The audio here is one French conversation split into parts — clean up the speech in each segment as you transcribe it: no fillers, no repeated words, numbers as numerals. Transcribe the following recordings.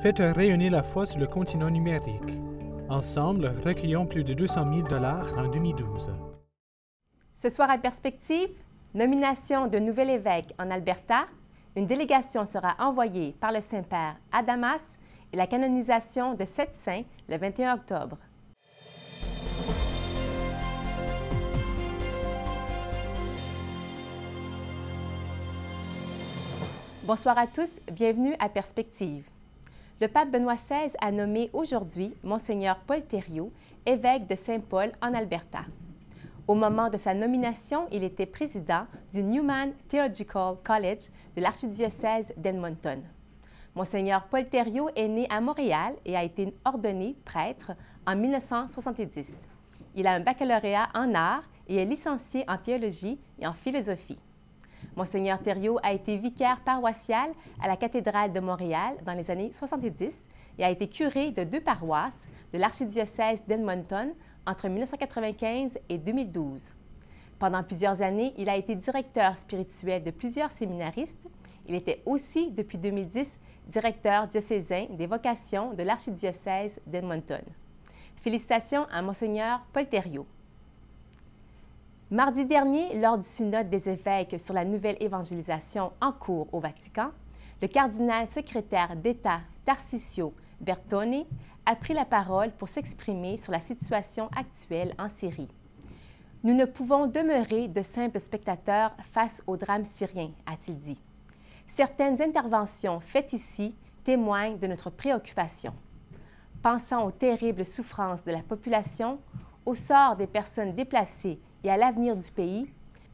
Faites rayonner la foi sur le continent numérique. Ensemble, recueillons plus de 200 000 $ en 2012. Ce soir à Perspective, nomination d'un nouvel évêque en Alberta, une délégation sera envoyée par le Saint-Père à Damas et la canonisation de 7 saints le 21 octobre. Bonsoir à tous, bienvenue à Perspective. Le pape Benoît XVI a nommé aujourd'hui Monseigneur Paul Thériault, évêque de Saint-Paul en Alberta. Au moment de sa nomination, il était président du Newman Theological College de l'archidiocèse d'Edmonton. Monseigneur Paul Thériault est né à Montréal et a été ordonné prêtre en 1970. Il a un baccalauréat en arts et est licencié en théologie et en philosophie. Monseigneur Thériault a été vicaire paroissial à la cathédrale de Montréal dans les années 70 et a été curé de 2 paroisses de l'archidiocèse d'Edmonton entre 1995 et 2012. Pendant plusieurs années, il a été directeur spirituel de plusieurs séminaristes. Il était aussi, depuis 2010, directeur diocésain des vocations de l'archidiocèse d'Edmonton. Félicitations à Monseigneur Paul Thériault. Mardi dernier, lors du synode des évêques sur la nouvelle évangélisation en cours au Vatican, le cardinal secrétaire d'État Tarcisio Bertone a pris la parole pour s'exprimer sur la situation actuelle en Syrie. « Nous ne pouvons demeurer de simples spectateurs face au drame syrien », a-t-il dit. Certaines interventions faites ici témoignent de notre préoccupation. Pensant aux terribles souffrances de la population, au sort des personnes déplacées et à l'avenir du pays,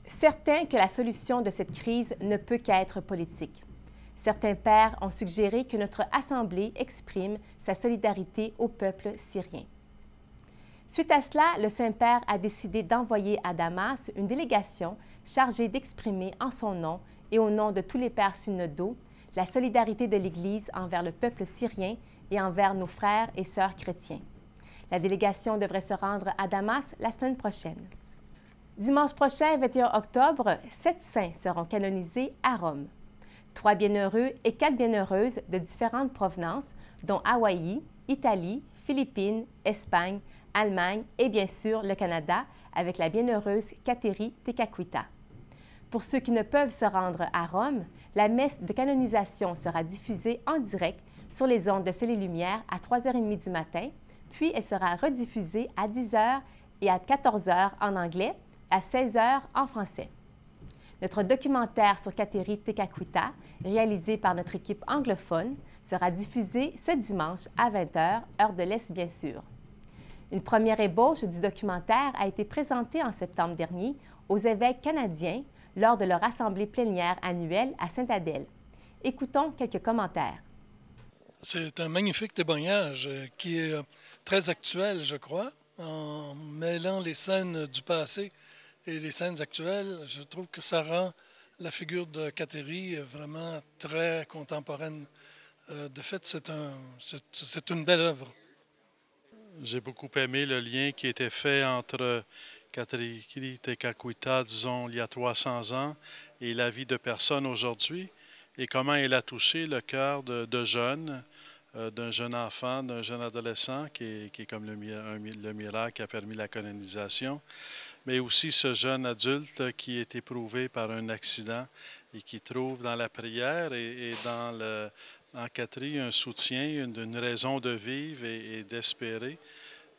certains que la solution de cette crise ne peut qu'être politique. Certains pères ont suggéré que notre Assemblée exprime sa solidarité au peuple syrien. Suite à cela, le Saint-Père a décidé d'envoyer à Damas une délégation chargée d'exprimer en son nom et au nom de tous les pères synodaux la solidarité de l'Église envers le peuple syrien et envers nos frères et sœurs chrétiens. La délégation devrait se rendre à Damas la semaine prochaine. Dimanche prochain, 21 octobre, 7 saints seront canonisés à Rome. 3 bienheureux et 4 bienheureuses de différentes provenances, dont Hawaï, Italie, Philippines, Espagne, Allemagne et bien sûr le Canada, avec la bienheureuse Kateri Tekakwitha. Pour ceux qui ne peuvent se rendre à Rome, la messe de canonisation sera diffusée en direct sur les ondes de Ciel et Lumière à 3h30 du matin, puis elle sera rediffusée à 10h et à 14h en anglais, à 16h en français. Notre documentaire sur Kateri Tekakwitha, réalisé par notre équipe anglophone, sera diffusé ce dimanche à 20h, heure de l'Est bien sûr. Une première ébauche du documentaire a été présentée en septembre dernier aux évêques canadiens lors de leur assemblée plénière annuelle à Sainte-Adèle. Écoutons quelques commentaires. C'est un magnifique témoignage qui est très actuel, je crois, en mêlant les scènes du passé et les scènes actuelles. Je trouve que ça rend la figure de Kateri vraiment très contemporaine. De fait, c'est une belle œuvre. J'ai beaucoup aimé le lien qui était fait entre Kateri Tekakwitha, disons, il y a 300 ans, et la vie de personnes aujourd'hui, et comment elle a touché le cœur de jeunes, d'un jeune enfant, d'un jeune adolescent, qui est comme le miracle qui a permis la canonisation, mais aussi ce jeune adulte qui est éprouvé par un accident et qui trouve dans la prière et dans Kateri un soutien, une raison de vivre et d'espérer.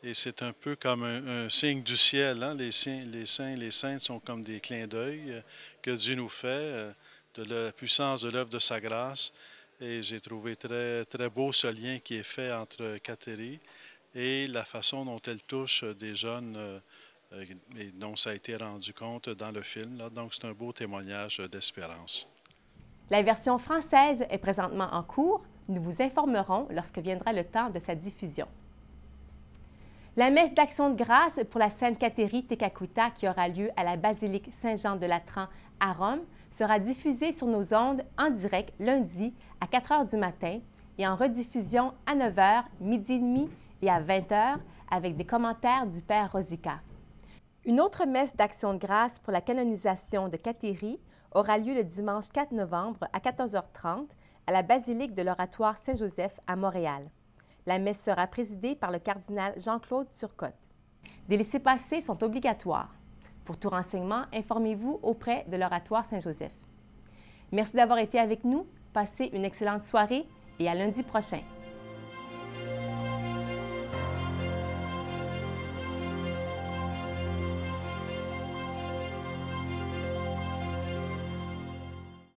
Et c'est un peu comme un signe du ciel. Hein? Les saints et les saintes sont comme des clins d'œil que Dieu nous fait de la puissance de l'œuvre de sa grâce. Et j'ai trouvé très, très beau ce lien qui est fait entre Kateri et la façon dont elle touche des jeunes et dont ça a été rendu compte dans le film. Là. Donc, c'est un beau témoignage d'espérance. La version française est présentement en cours. Nous vous informerons lorsque viendra le temps de sa diffusion. La messe d'action de grâce pour la Sainte Kateri Tekakwitha qui aura lieu à la basilique Saint-Jean de Latran à Rome sera diffusée sur nos ondes en direct lundi à 4h du matin et en rediffusion à 9h, midi et demi et à 20h avec des commentaires du Père Rosica. Une autre messe d'action de grâce pour la canonisation de Kateri aura lieu le dimanche 4 novembre à 14h30 à la basilique de l'Oratoire Saint-Joseph à Montréal. La messe sera présidée par le cardinal Jean-Claude Turcotte. Des laissez-passer sont obligatoires. Pour tout renseignement, informez-vous auprès de l'Oratoire Saint-Joseph. Merci d'avoir été avec nous. Passez une excellente soirée et à lundi prochain.